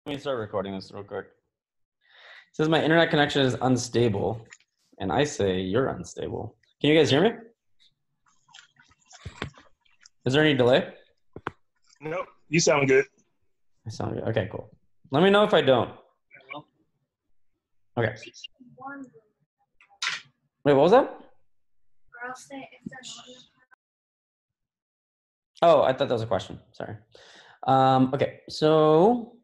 Let me start recording this real quick. It says my internet connection is unstable, and I say you're unstable. Can you guys hear me? Is there any delay? No, you sound good. I sound good. Okay, cool. Let me know if I don't. Okay. Wait, what was that? Oh, I thought that was a question. Sorry. Okay, so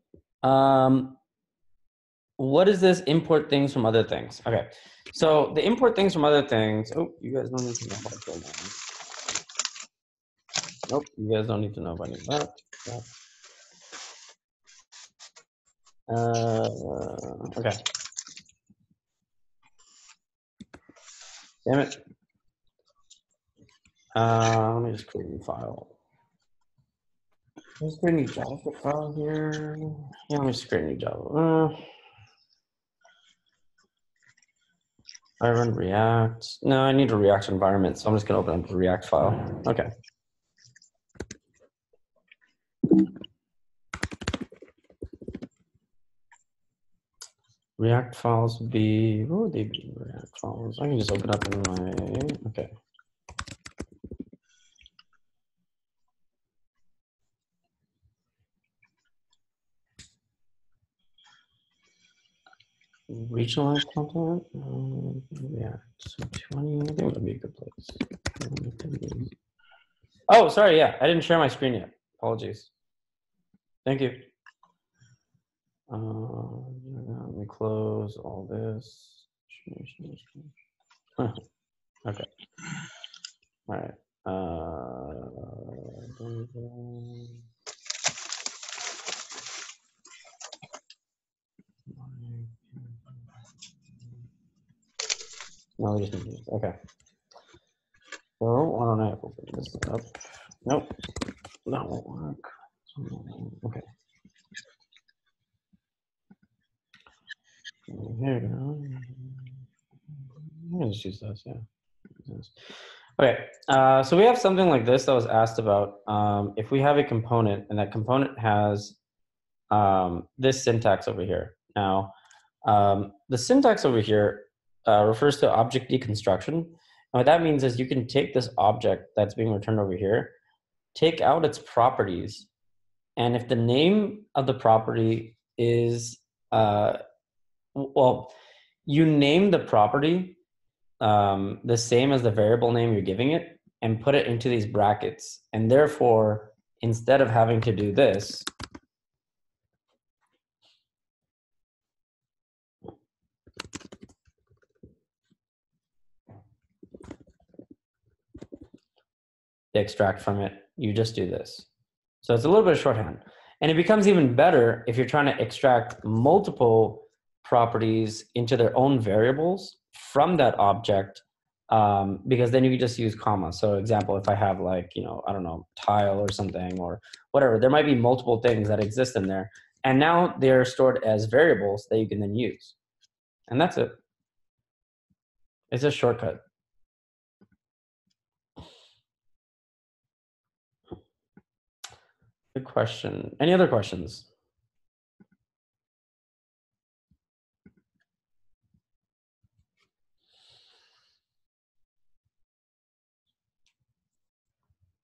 what is this import things from other things? Okay, so the import things from other things. Oh, you guys don't need to know about that. Nope, you guys don't need to know about any of that. Okay. Damn it. Let me just create a new file. Let's create a new JavaScript file here. Yeah, let me just create a new Java. I run React. No, I need a React environment, so I'm just gonna open up the React file. Okay. React files would be, what would they be? React files. I can just open up in my, okay. Regionalized content, React, so 20, I think that would be a good place. Oh, sorry, yeah, I didn't share my screen yet. Apologies. Thank you. Let me close all this. Okay. All right. No, we just need this. Okay. So why don't I open this up? Nope. That won't work. Okay. Here we go. I'm gonna just use this, yeah. Okay, so we have something like this that was asked about. If we have a component and that component has this syntax over here. Now, the syntax over here refers to object deconstruction. And what that means is you can take this object that's being returned over here, take out its properties, and if the name of the property is, well, you name the property the same as the variable name you're giving it and put it into these brackets. And therefore, instead of having to do this, to extract from it, you just do this. So it's a little bit of shorthand. And it becomes even better if you're trying to extract multiple properties into their own variables from that object, because then you can just use comma. So example, if I have like, you know, I don't know, tile or something or whatever, there might be multiple things that exist in there. And now they're stored as variables that you can then use. And that's it. It's a shortcut. Good question. Any other questions?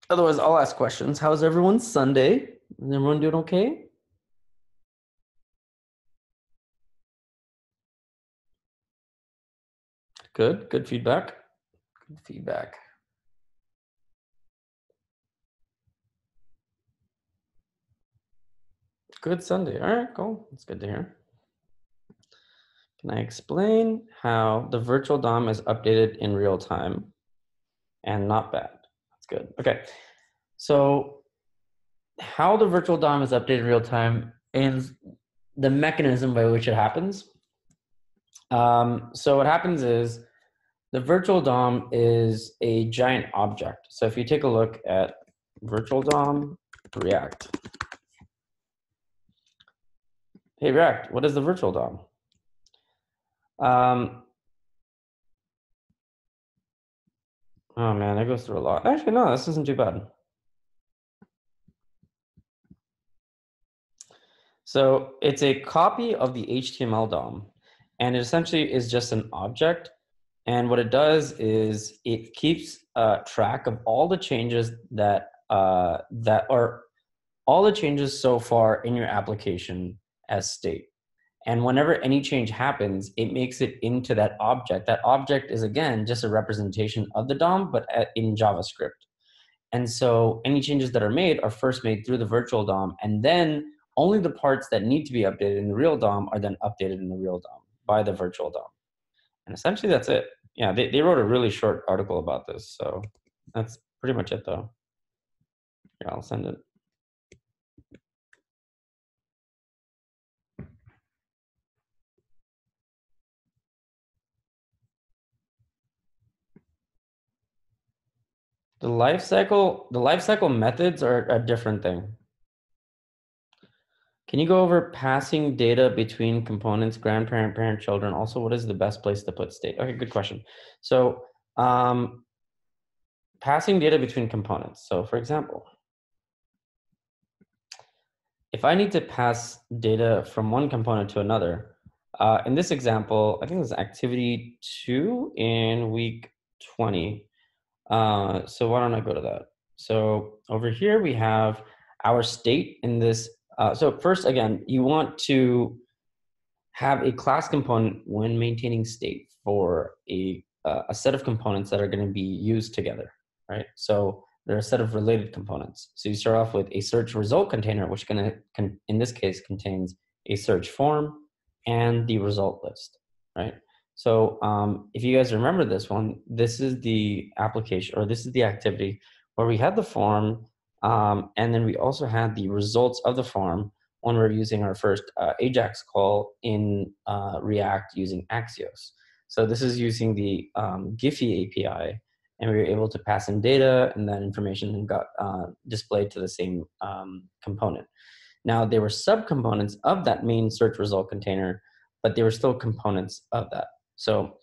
Otherwise, I'll ask questions. How's everyone's Sunday? Is everyone doing okay? Good, good feedback. Good feedback. Good Sunday. All right, cool. That's good to hear. Can I explain how the virtual DOM is updated in real time and not bad? That's good. Okay. So how the virtual DOM is updated in real time is the mechanism by which it happens. So what happens is the virtual DOM is a giant object. So if you take a look at virtual DOM React. Hey React, what is the virtual DOM? Oh man, that goes through a lot. Actually, no, this isn't too bad. So it's a copy of the HTML DOM, and it essentially is just an object. And what it does is it keeps track of all the changes that that are all the changes so far in your application as state. And whenever any change happens, it makes it into that object. That object is, again, just a representation of the DOM, but in JavaScript. And so any changes that are made are first made through the virtual DOM, and then only the parts that need to be updated in the real DOM are then updated in the real DOM by the virtual DOM. And essentially that's it. Yeah, they wrote a really short article about this. So that's pretty much it though. Yeah, I'll send it. The lifecycle methods are a different thing. Can you go over passing data between components, grandparent, parent, children? Also, what is the best place to put state? Okay, good question. So passing data between components. So for example, if I need to pass data from one component to another, in this example, I think it's activity 2 in week 20. So why don't I go to that? So over here we have our state in this. So first, again, you want to have a class component when maintaining state for a set of components that are going to be used together, right? So there are a set of related components. So you start off with a search result container, which in this case contains a search form and the result list, right? So if you guys remember this one, this is the application, or this is the activity where we had the form, and then we also had the results of the form when we're using our first AJAX call in React using Axios. So this is using the Giphy API, and we were able to pass in data, and that information got displayed to the same component. Now, they were subcomponents of that main search result container, but they were still components of that. So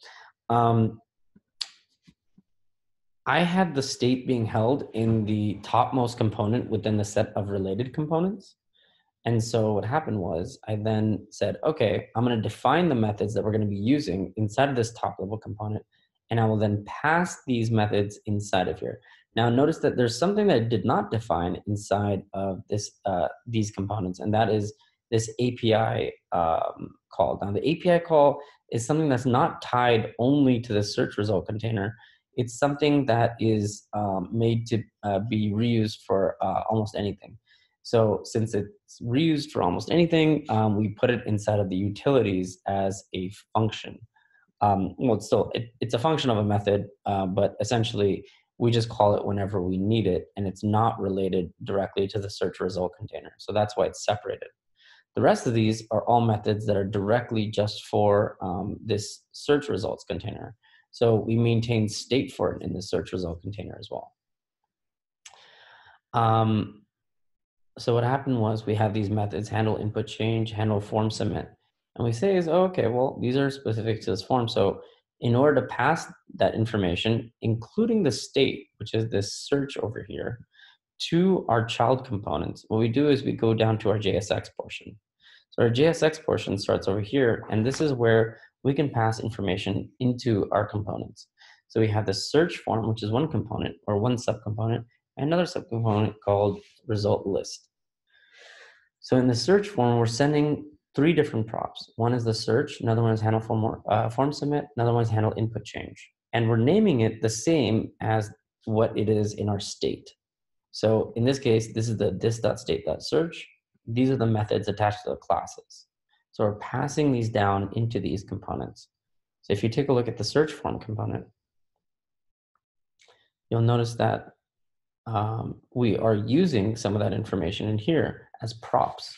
I had the state being held in the topmost component within the set of related components. And so what happened was I then said, okay, I'm going to define the methods that we're going to be using inside of this top level component, and I will then pass these methods inside of here. Now notice that there's something that I did not define inside of this these components, and that is this API call. Now the API call is something that's not tied only to the search result container. It's something that is made to be reused for almost anything. So since it's reused for almost anything, we put it inside of the utilities as a function. Well, it's a function of a method, but essentially we just call it whenever we need it, and it's not related directly to the search result container. So that's why it's separated. The rest of these are all methods that are directly just for this search results container. So we maintain state for it in the search result container as well. So what happened was we have these methods: handle input change, handle form submit. And we say is, oh, okay, well, these are specific to this form. So in order to pass that information, including the state, which is this search over here, to our child components, what we do is we go down to our JSX portion. So our JSX portion starts over here, and this is where we can pass information into our components. So we have the search form, which is one component or one subcomponent, and another subcomponent called result list. So in the search form, we're sending 3 different props. One is the search, another one is handle form submit, another one is handle input change. And we're naming it the same as what it is in our state. So in this case, this is the this.state.search. These are the methods attached to the classes. So we're passing these down into these components. So if you take a look at the search form component, you'll notice that we are using some of that information in here as props.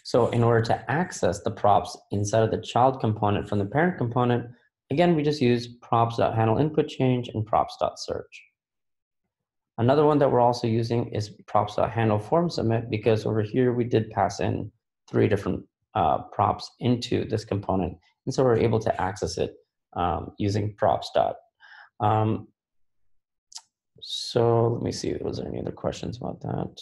So in order to access the props inside of the child component from the parent component, again, we just use props.handleInputChange and props.search. Another one that we're also using is props.handleFormSubmit, because over here we did pass in 3 different props into this component. And so we're able to access it using props. So let me see, was there any other questions about that?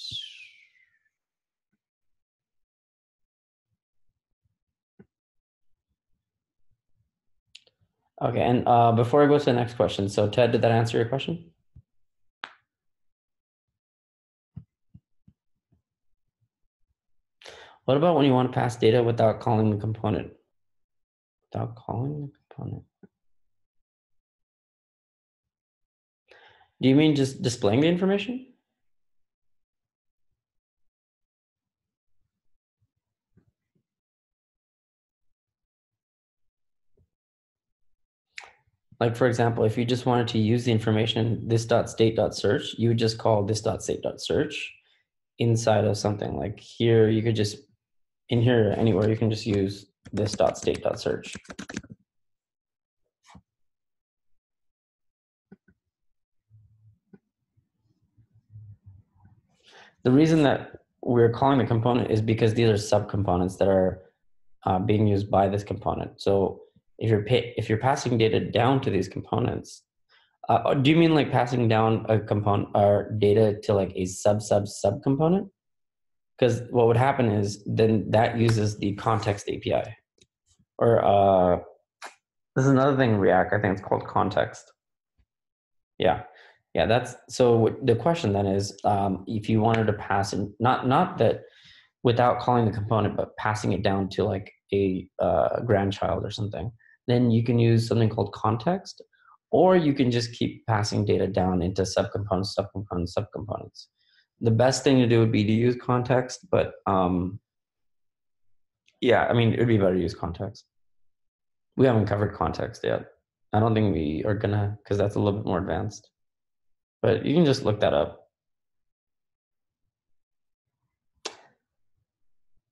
Okay, and before I go to the next question, so Ted, did that answer your question? What about when you want to pass data without calling the component? Without calling the component. Do you mean just displaying the information? Like, for example, if you just wanted to use the information this.state.search, you would just call this.state.search inside of something. Like here, you could just, in here, anywhere, you can just use this.state.search. The reason that we're calling the component is because these are subcomponents that are being used by this component. So if you're passing data down to these components, do you mean like passing down a component or data to like a subcomponent? Because what would happen is then that uses the context API. Or this is another thing in React, I think it's called context. Yeah. Yeah, that's so the question then is if you wanted to pass in, not that without calling the component, but passing it down to like a grandchild or something, then you can use something called context, or you can just keep passing data down into subcomponents, subcomponents, subcomponents. The best thing to do would be to use context, but yeah, I mean, it would be better to use context. We haven't covered context yet. I don't think we are gonna, because that's a little bit more advanced. But you can just look that up.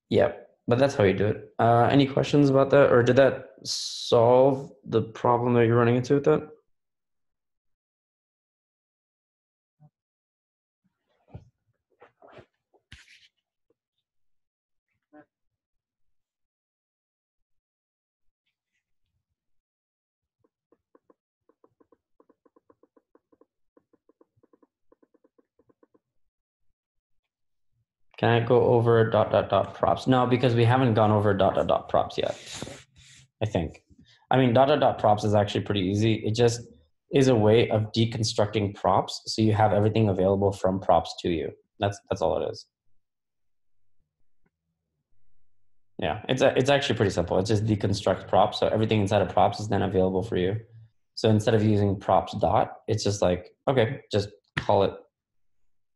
Yep, but that's how you do it. Any questions about that, or did that solve the problem that you're running into with that? Can I go over props? No, because we haven't gone over props yet, I think. I mean, props is actually pretty easy. It just is a way of deconstructing props so you have everything available from props to you. That's all it is. Yeah, it's actually pretty simple. It just deconstructs props, so everything inside of props is then available for you. So instead of using props dot, it's just like, okay, just call it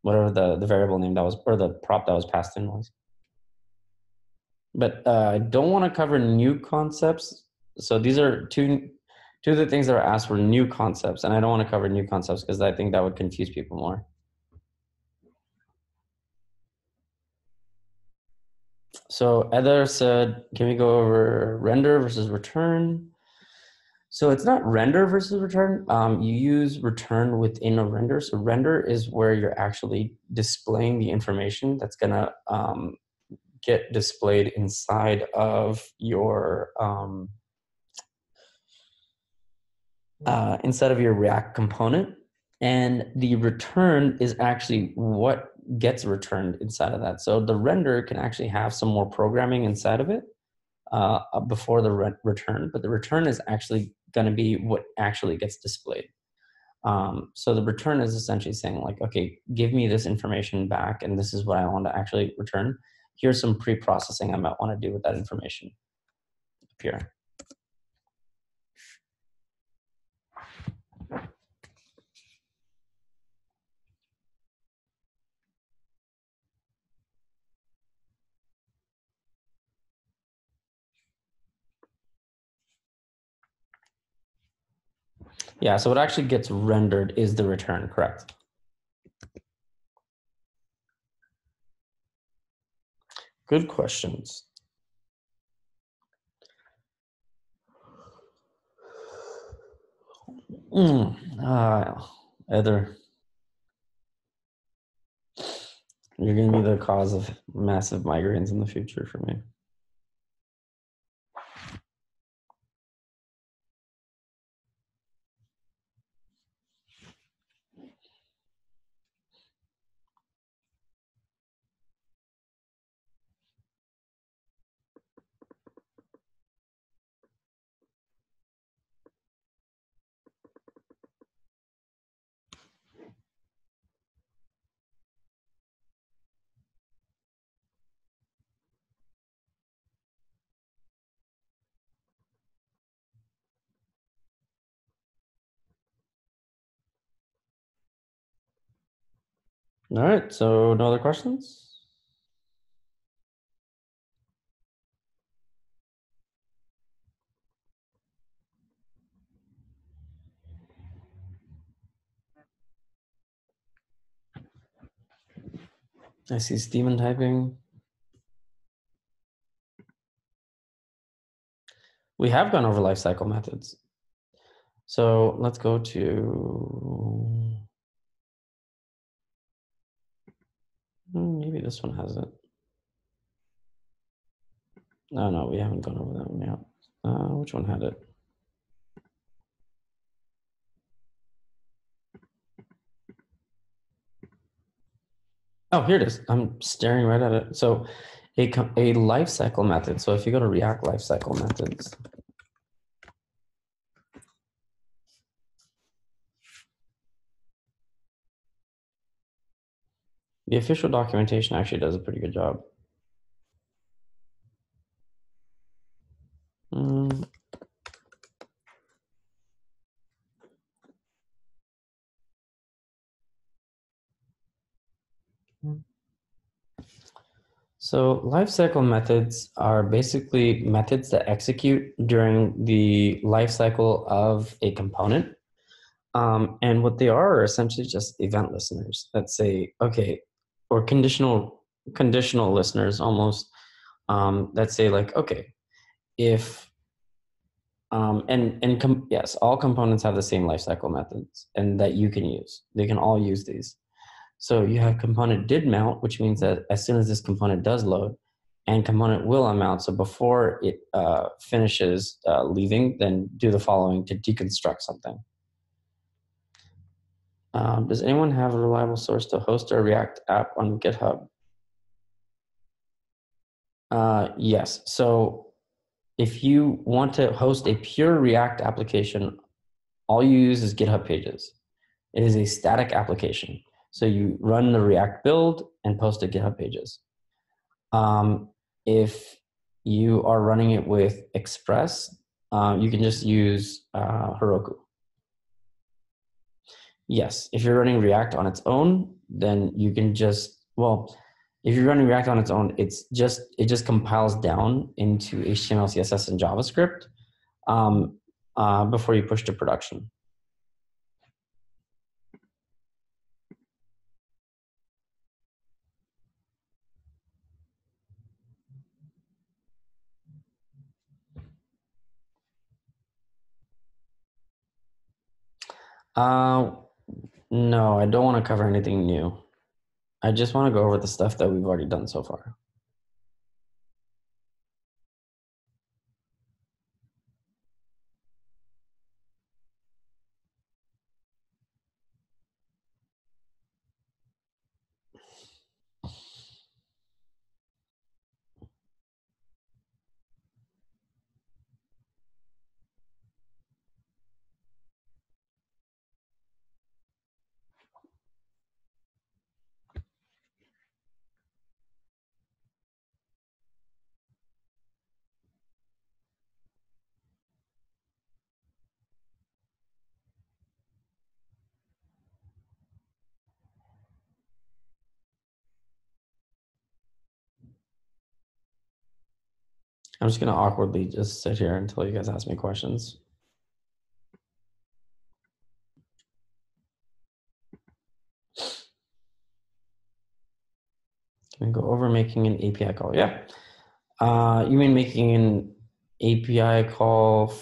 whatever the variable name that was, or the prop that was passed in was. But I don't want to cover new concepts. So these are two of the things that are asked for new concepts, and I don't want to cover new concepts because I think that would confuse people more. So Heather said, can we go over render versus return? So it's not render versus return. You use return within a render. So render is where you're actually displaying the information that's gonna get displayed inside of your React component, and the return is actually what gets returned inside of that. So the render can actually have some more programming inside of it before the return, but the return is actually going to be what actually gets displayed. So the return is essentially saying like, okay, give me this information back, and this is what I want to actually return. Here's some pre-processing I might want to do with that information up here. Yeah, so what actually gets rendered is the return, correct? Good questions. Heather, you're going to be the cause of massive migraines in the future for me. All right, so no other questions? I see Steven typing. We have gone over life cycle methods. So let's go to, maybe this one has it. No, we haven't gone over that one yet. Which one had it? Oh, here it is. I'm staring right at it. So a life cycle method. So if you go to React life cycle methods, the official documentation actually does a pretty good job. So lifecycle methods are basically methods that execute during the lifecycle of a component. And what they are essentially just event listeners that say, okay, or conditional listeners almost, that say like, okay, if, yes, all components have the same lifecycle methods and that you can use. They can all use these. So you have component did mount, which means that as soon as this component does load, and component will unmount. So before it finishes leaving, then do the following to deconstruct something. Does anyone have a reliable source to host a React app on GitHub? Yes. So if you want to host a pure React application, all you use is GitHub Pages. It is a static application. So you run the React build and post to GitHub Pages. If you are running it with Express, you can just use Heroku. Yes, if you're running React on its own, then you can just, well, if you're running React on its own, it just compiles down into HTML, CSS, and JavaScript before you push to production. No, I don't want to cover anything new. I just want to go over the stuff that we've already done so far. I'm just going to awkwardly just sit here until you guys ask me questions. Can we go over making an API call? Yeah. You mean making an API call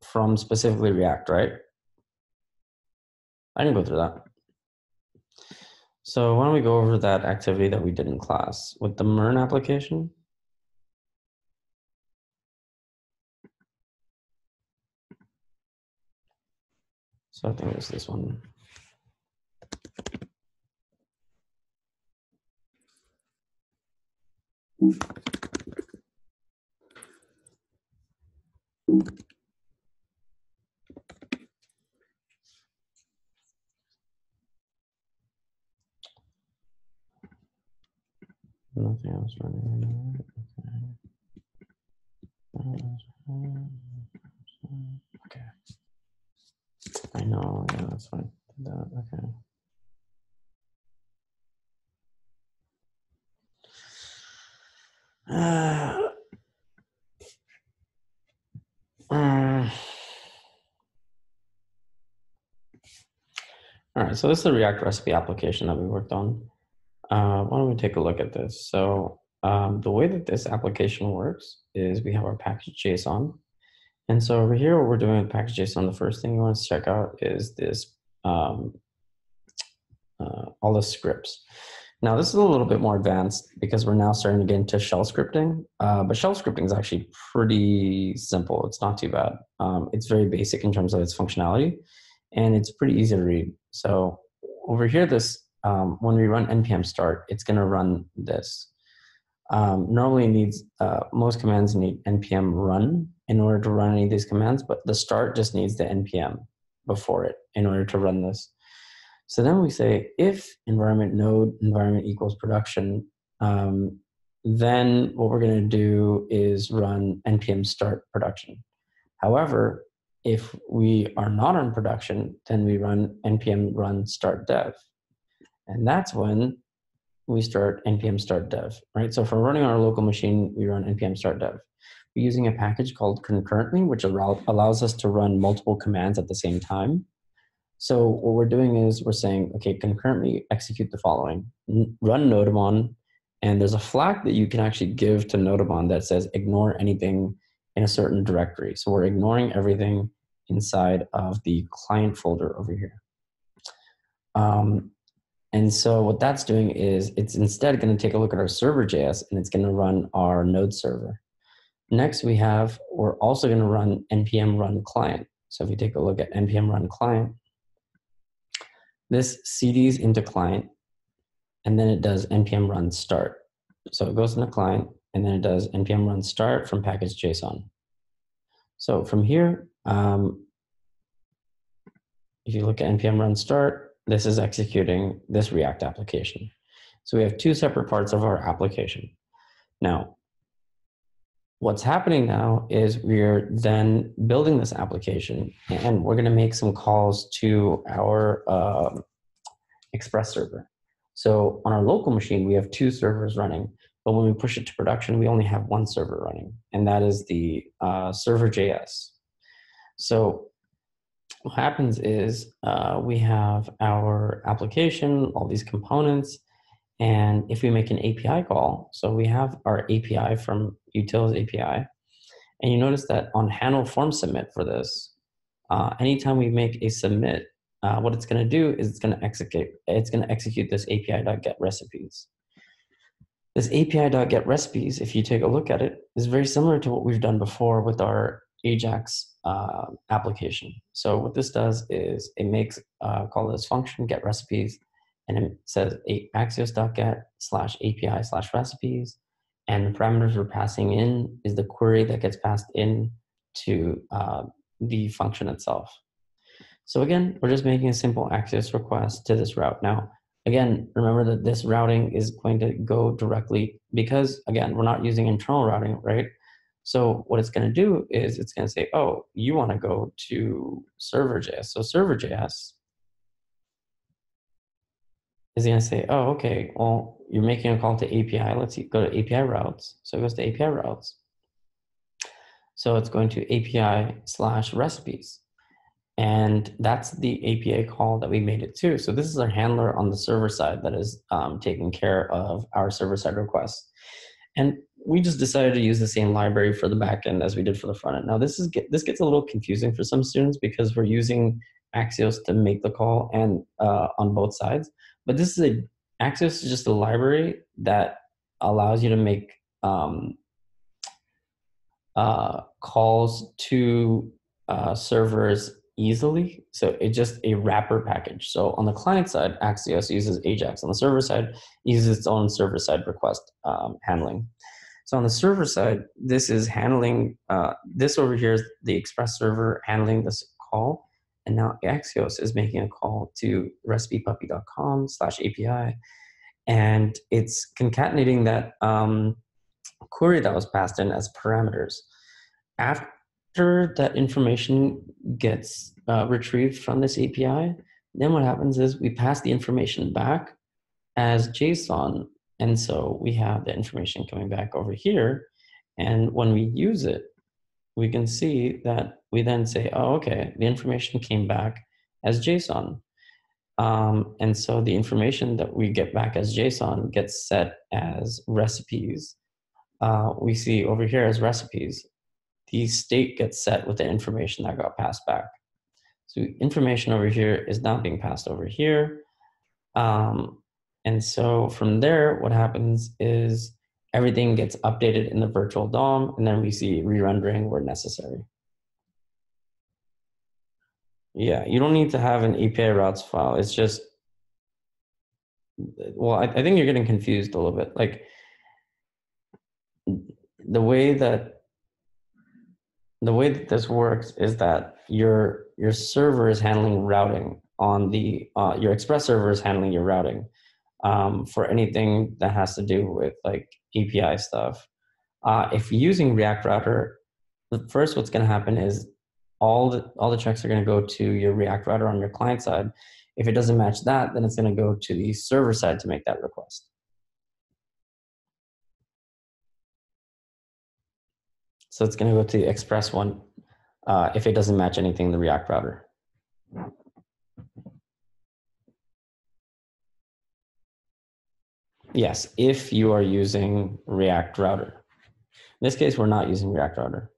from specifically React, right? I can go through that. So why don't we go over that activity that we did in class with the MERN application? So I think it was this one. Nothing else running. Okay. I know. Yeah, that's fine. Okay. right, so this is the React recipe application that we worked on. Why don't we take a look at this? So the way that this application works is we have our package.json. And so over here, what we're doing with package.json, the first thing you want to check out is this, all the scripts. Now, this is a little bit more advanced because we're now starting to get into shell scripting, but shell scripting is actually pretty simple. It's not too bad. It's very basic in terms of its functionality, and it's pretty easy to read. So over here, this when we run npm start, it's going to run this. Normally, it needs most commands need npm run in order to run any of these commands, but the start just needs the npm before it in order to run this. So then we say if environment node environment equals production, then what we're going to do is run npm start production. However, if we are not on production, then we run npm run start dev. And that's when we start npm start dev, right? So if we're running on our local machine, we run npm start dev. We're using a package called concurrently, which allows us to run multiple commands at the same time. So what we're doing is we're saying, okay, concurrently execute the following. Run Nodamon, and there's a flag that you can actually give to Nodamon that says ignore anything in a certain directory. So we're ignoring everything inside of the client folder over here. And so what that's doing is it's instead going to take a look at our server.js, and it's going to run our node server. Next, we're also going to run npm run client. So if you take a look at npm run client, this CDs into client, and then it does npm run start. So it goes into client, and then it does npm run start from package.json. So from here, if you look at npm run start, this is executing this React application. So we have two separate parts of our application. Now, what's happening now is we're then building this application, and we're going to make some calls to our Express server. So on our local machine, we have two servers running, but when we push it to production, we only have one server running, and that is the server.js. So what happens is we have our application, all these components, and if we make an API call, so we have our API from utils API, and you notice that on handle form submit for this, anytime we make a submit, what it's going to do is it's going to execute this API.get recipes. This API.get recipes, if you take a look at it, is very similar to what we've done before with our Ajax application. So what this does is it makes call this function get recipes, and it says axios.get/API/recipes, and the parameters we're passing in is the query that gets passed in to the function itself. So again, we're just making a simple Axios request to this route. Now, again, remember that this routing is going to go directly because, again, we're not using internal routing, right? So what it's going to do is it's going to say, oh, you want to go to server.js. So server.js is going to say, oh, okay, well, you're making a call to API. Let's go to API routes. So it goes to API routes. So it's going to API/recipes. And that's the API call that we made it to. So this is our handler on the server side that is taking care of our server-side requests. And we just decided to use the same library for the backend as we did for the front end. Now this gets a little confusing for some students because we're using Axios to make the call and on both sides. But Axios is just a library that allows you to make calls to servers easily. So it's just a wrapper package. So on the client side, Axios uses Ajax. On the server side, it uses its own server-side request handling. So on the server side, this is handling, this over here is the Express server handling this call. And now Axios is making a call to recipepuppy.com/API. And it's concatenating that query that was passed in as parameters. After that information gets retrieved from this API, then what happens is we pass the information back as JSON. And so we have the information coming back over here. And when we use it, we can see that we then say, oh, okay, the information came back as JSON. And so the information that we get back as JSON gets set as recipes. We see over here as recipes. The state gets set with the information that got passed back. So information over here is now being passed over here. And so from there, what happens is everything gets updated in the virtual DOM, and then we see re-rendering where necessary. Yeah, you don't need to have an API routes file. It's just, well, I think you're getting confused a little bit. Like the way that this works is that your server is handling routing on the, your Express server is handling your routing for anything that has to do with like API stuff. If you're using React Router, first what's going to happen is all the checks are going to go to your React Router on your client side. If it doesn't match that, then it's going to go to the server side to make that request. So it's going to go to the Express one if it doesn't match anything in the React Router. Yes, if you are using React Router. In this case, we're not using React Router.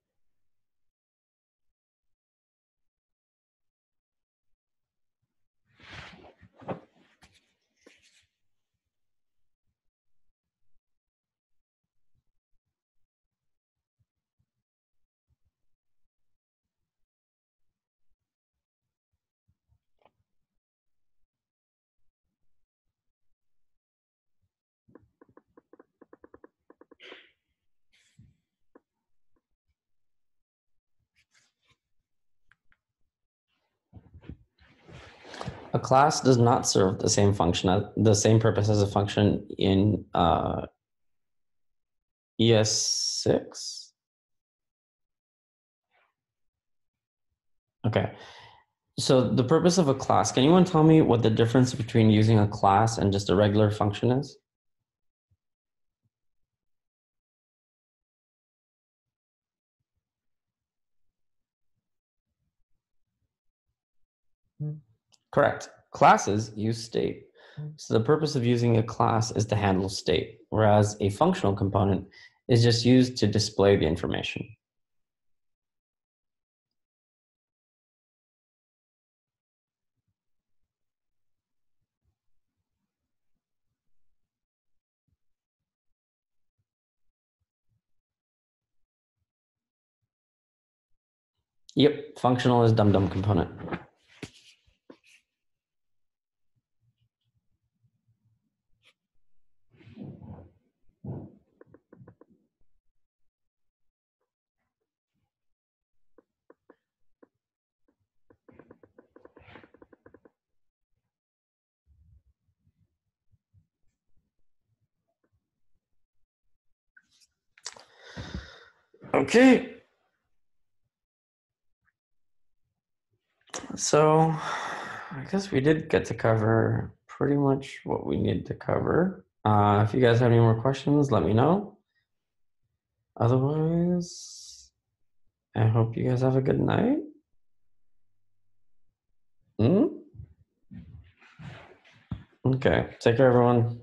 A class does not serve the same function, the same purpose as a function in ES6. Okay. So the purpose of a class, can anyone tell me what the difference between using a class and just a regular function is? Correct. Classes use state. So the purpose of using a class is to handle state, whereas a functional component is just used to display the information. Yep, functional is dum-dum component. Okay. So I guess we did get to cover pretty much what we need to cover. If you guys have any more questions, let me know. Otherwise, I hope you guys have a good night. Okay, take care, everyone.